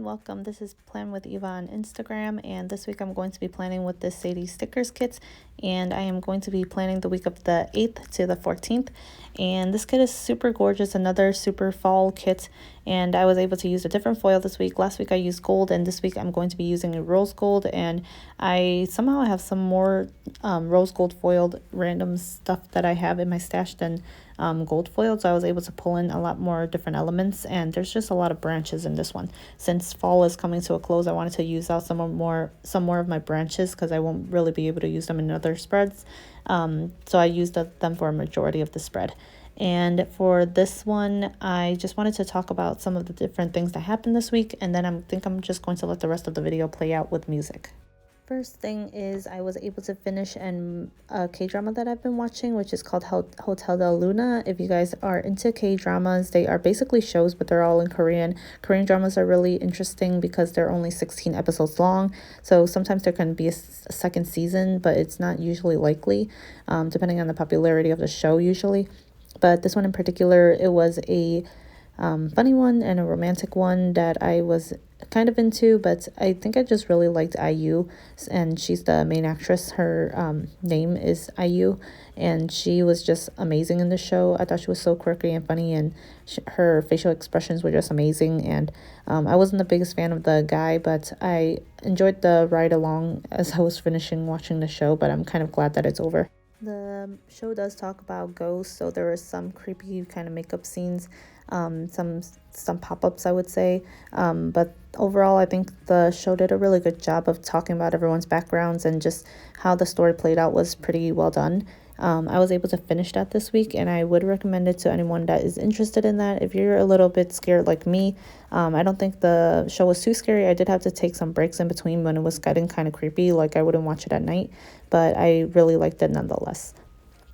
welcome. This is Plan with Eva on Instagram, and this week I'm going to be planning with the SadiesStickers kits, and I am going to be planning the week of the 8th to the 14th. And this kit is super gorgeous, another super fall kit, and I was able to use a different foil this week. Last week I used gold, and this week I'm going to be using a rose gold, and I somehow have some more rose gold foiled random stuff that I have in my stash than gold foiled, so I was able to pull in a lot more different elements, and there's just a lot of branches in this one. Since fall is coming to a close, I wanted to use out some more of my branches because I won't really be able to use them in other spreads, so I used them for a majority of the spread. And for this one, I just wanted to talk about some of the different things that happened this week, and then I think I'm just going to let the rest of the video play out with music. First thing is I was able to finish a K-drama that I've been watching, which is called Hotel Del Luna. If you guys are into K-dramas, they are basically shows, but they're all in Korean. Korean dramas are really interesting because they're only 16 episodes long, so sometimes there can be a second season, but it's not usually likely, depending on the popularity of the show usually. But this one in particular, it was a funny one and a romantic one that I was kind of into, but I think I just really liked IU, and she's the main actress. Her name is IU, and she was just amazing in the show. I thought she was so quirky and funny, and her facial expressions were just amazing. And I wasn't the biggest fan of the guy, but I enjoyed the ride along as I was finishing watching the show, but I'm kind of glad that it's over. The show does talk about ghosts, so there are some creepy kind of makeup scenes, some pop-ups, I would say, but overall I think the show did a really good job of talking about everyone's backgrounds, and just how the story played out was pretty well done. I was able to finish that this week, and I would recommend it to anyone that is interested in that. If you're a little bit scared like me, I don't think the show was too scary. I did have to take some breaks in between when it was getting kind of creepy, like I wouldn't watch it at night, but I really liked it nonetheless.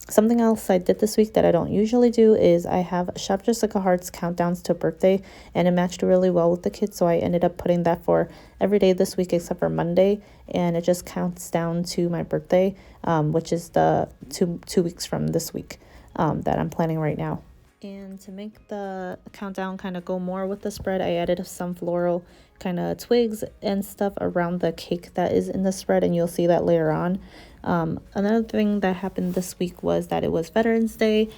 Something else I did this week that I don't usually do is I have Shop Just Like a Heart's countdowns to birthday, and it matched really well with the kids, so I ended up putting that for every day this week except for Monday, and it just counts down to my birthday, which is the two weeks from this week that I'm planning right now. And to make the countdown kind of go more with the spread, I added some floral kind of twigs and stuff around the cake that is in the spread, and you'll see that later on. Another thing that happened this week was that it was Veterans Day.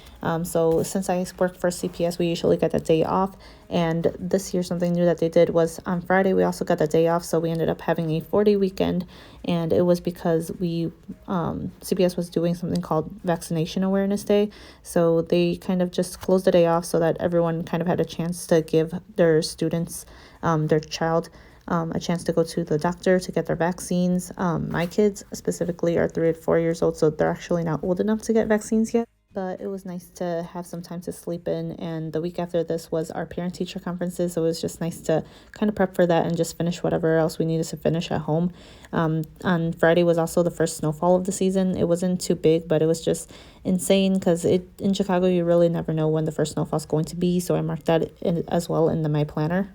So since I work for CPS, we usually get the day off. And this year, something new that they did was on Friday, we also got the day off. So we ended up having a 4-day weekend. And it was because CPS was doing something called Vaccination Awareness Day. So they kind of just closed the day off so that everyone kind of had a chance to give their students, their child, a chance to go to the doctor to get their vaccines. My kids specifically are 3 and 4 years old, so they're actually not old enough to get vaccines yet. But it was nice to have some time to sleep in, and the week after this was our parent-teacher conferences, so it was just nice to kind of prep for that and just finish whatever else we needed to finish at home. On Friday was also the first snowfall of the season. It wasn't too big, but it was just insane because in Chicago, you really never know when the first snowfall is going to be, so I marked that in as well in my planner.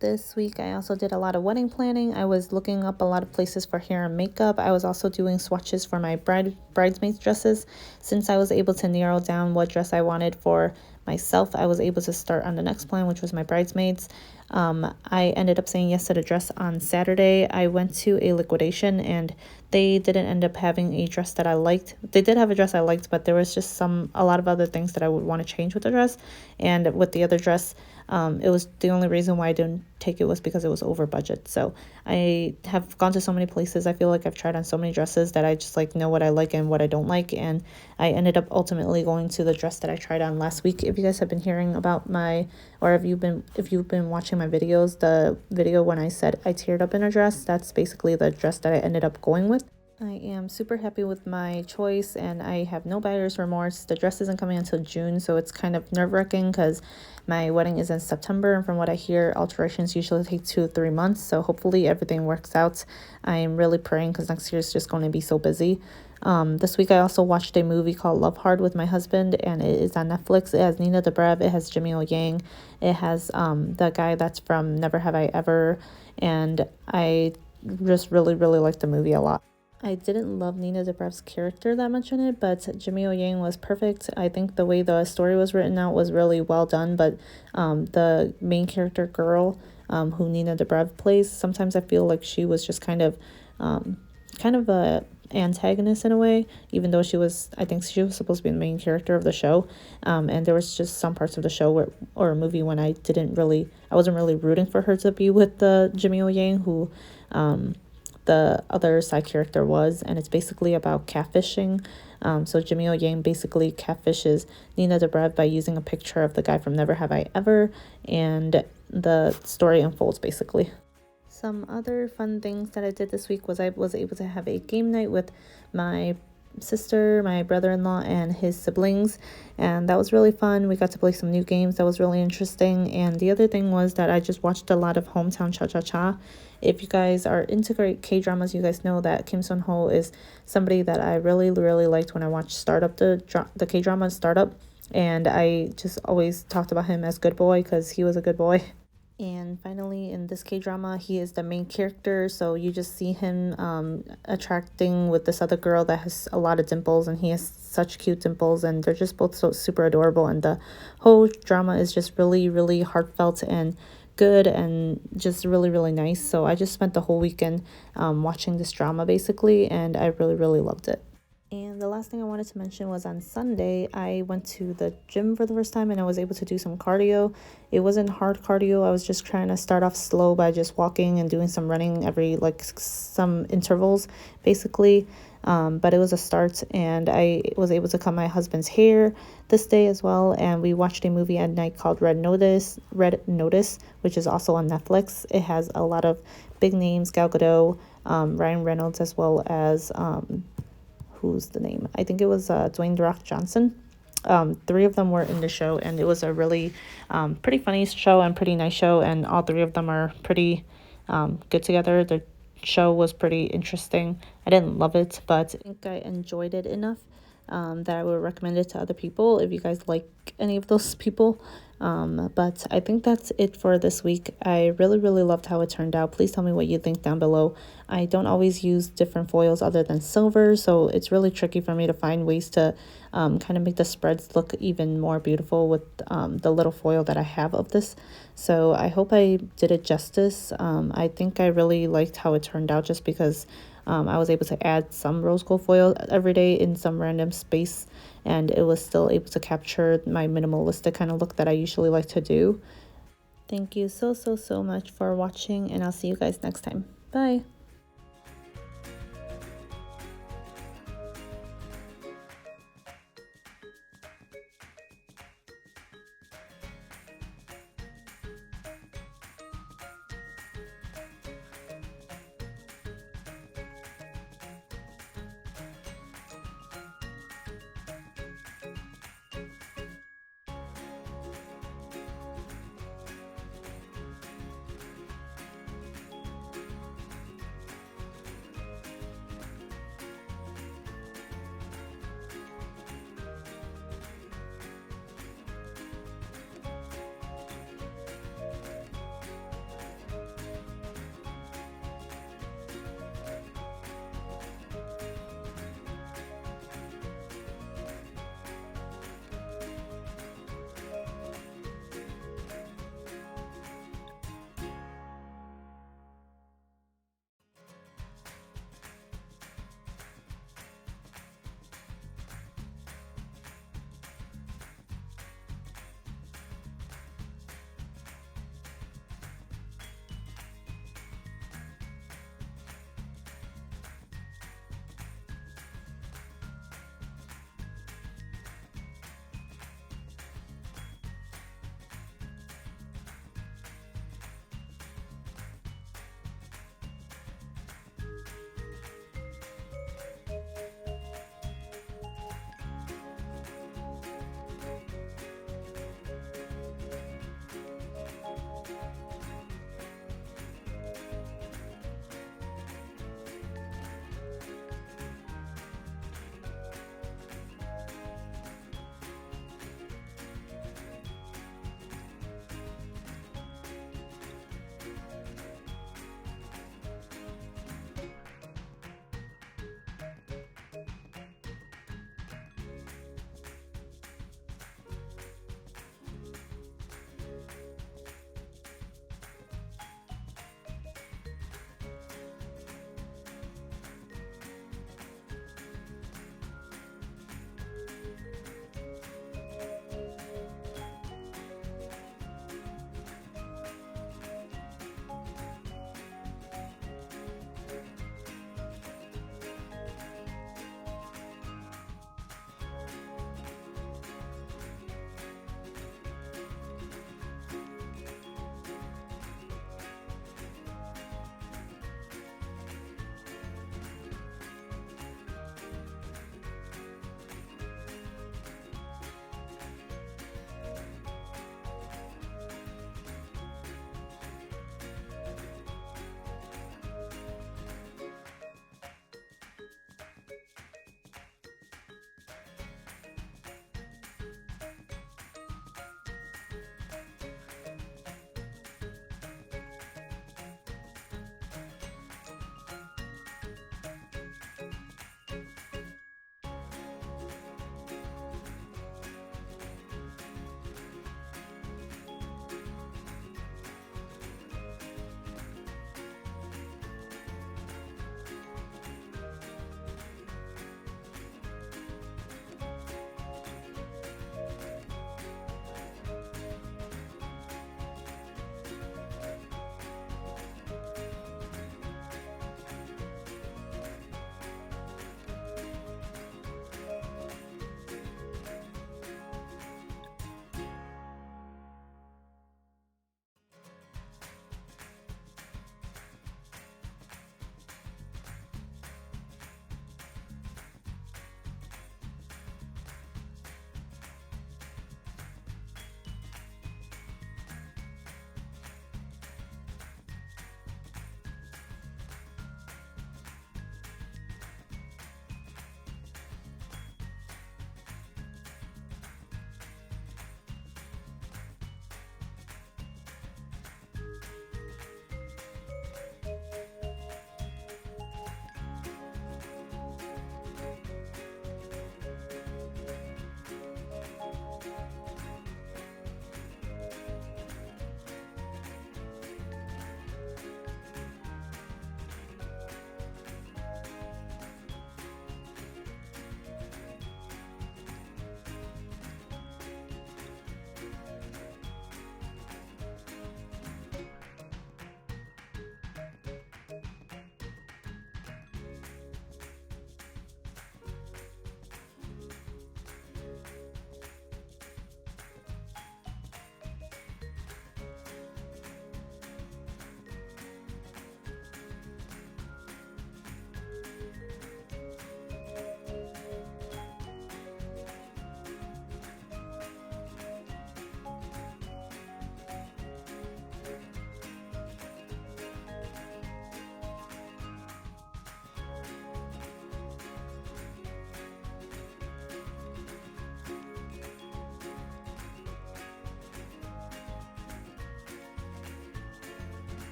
This week, I also did a lot of wedding planning. I was looking up a lot of places for hair and makeup. I was also doing swatches for my bridesmaids dresses. Since I was able to narrow down what dress I wanted for myself, I was able to start on the next plan, which was my bridesmaids. I ended up saying yes to the dress on Saturday. I went to a liquidation, and they didn't end up having a dress that I liked. They did have a dress I liked, but there was just a lot of other things that I would want to change with the dress. And with the other dress, it was the only reason why I didn't take it was because it was over budget. So I have gone to so many places. I feel like I've tried on so many dresses that I just know what I like and what I don't like. And I ended up ultimately going to the dress that I tried on last week. If you guys have been hearing about if you've been watching my videos, the video when I said I teared up in a dress, that's basically the dress that I ended up going with. I am super happy with my choice, and I have no buyer's remorse. The dress isn't coming until June, so it's kind of nerve-wracking because my wedding is in September, and from what I hear, alterations usually take 2 to 3 months, so hopefully everything works out. I'm really praying because next year is just going to be so busy. This week I also watched a movie called Love Hard with my husband, and it is on Netflix. It has Nina Dobrev, it has Jimmy O Yang, it has the guy that's from Never Have I Ever, and I just really, really like the movie a lot. I didn't love Nina Dobrev's character that much in it, but Jimmy O Yang was perfect. I think the way the story was written out was really well done, but the main character girl, who Nina Dobrev plays, sometimes I feel like she was just kind of a antagonist in a way, even though I think she was supposed to be the main character of the show. And there was just some parts of the show or a movie when I wasn't really rooting for her to be with the Jimmy O Yang, who the other side character was, and it's basically about catfishing. So Jimmy O Yang basically catfishes Nina Dobrev by using a picture of the guy from Never Have I Ever, and the story unfolds basically. Some other fun things that I did this week was I was able to have a game night with my sister, my brother-in-law, and his siblings, and that was really fun. We got to play some new games. That was really interesting. And the other thing was that I just watched a lot of Hometown Cha-Cha-Cha. If you guys are into great K-dramas, you guys know that Kim Sun-ho is somebody that I really liked when I watched Startup, the K-drama Startup, and I just always talked about him as good boy because he was a good boy. And finally, in this K-drama, he is the main character, so you just see him attracting with this other girl that has a lot of dimples, and he has such cute dimples, and they're just both so super adorable, and the whole drama is just really heartfelt and good and just really nice. So I just spent the whole weekend watching this drama basically, and I really loved it. And the last thing I wanted to mention was on Sunday, I went to the gym for the first time and I was able to do some cardio. It wasn't hard cardio. I was just trying to start off slow by just walking and doing some running every some intervals basically. But it was a start, and I was able to cut my husband's hair this day as well. And we watched a movie at night called Red Notice, which is also on Netflix. It has a lot of big names, Gal Gadot, Ryan Reynolds, as well as who's the name? I think it was Dwayne The Rock Johnson. Three of them were in the show, and it was a really pretty funny show and pretty nice show, and all three of them are pretty good together. The show was pretty interesting. I didn't love it, but I think I enjoyed it enough that I would recommend it to other people if you guys like any of those people. But I think that's it for this week. I really loved how it turned out. Please tell me what you think down below. I don't always use different foils other than silver, so it's really tricky for me to find ways to kind of make the spreads look even more beautiful with the little foil that I have of this. So I hope I did it justice. I think I really liked how it turned out just because I was able to add some rose gold foil every day in some random space, and it was still able to capture my minimalistic kind of look that I usually like to do. Thank you so much for watching, and I'll see you guys next time. Bye!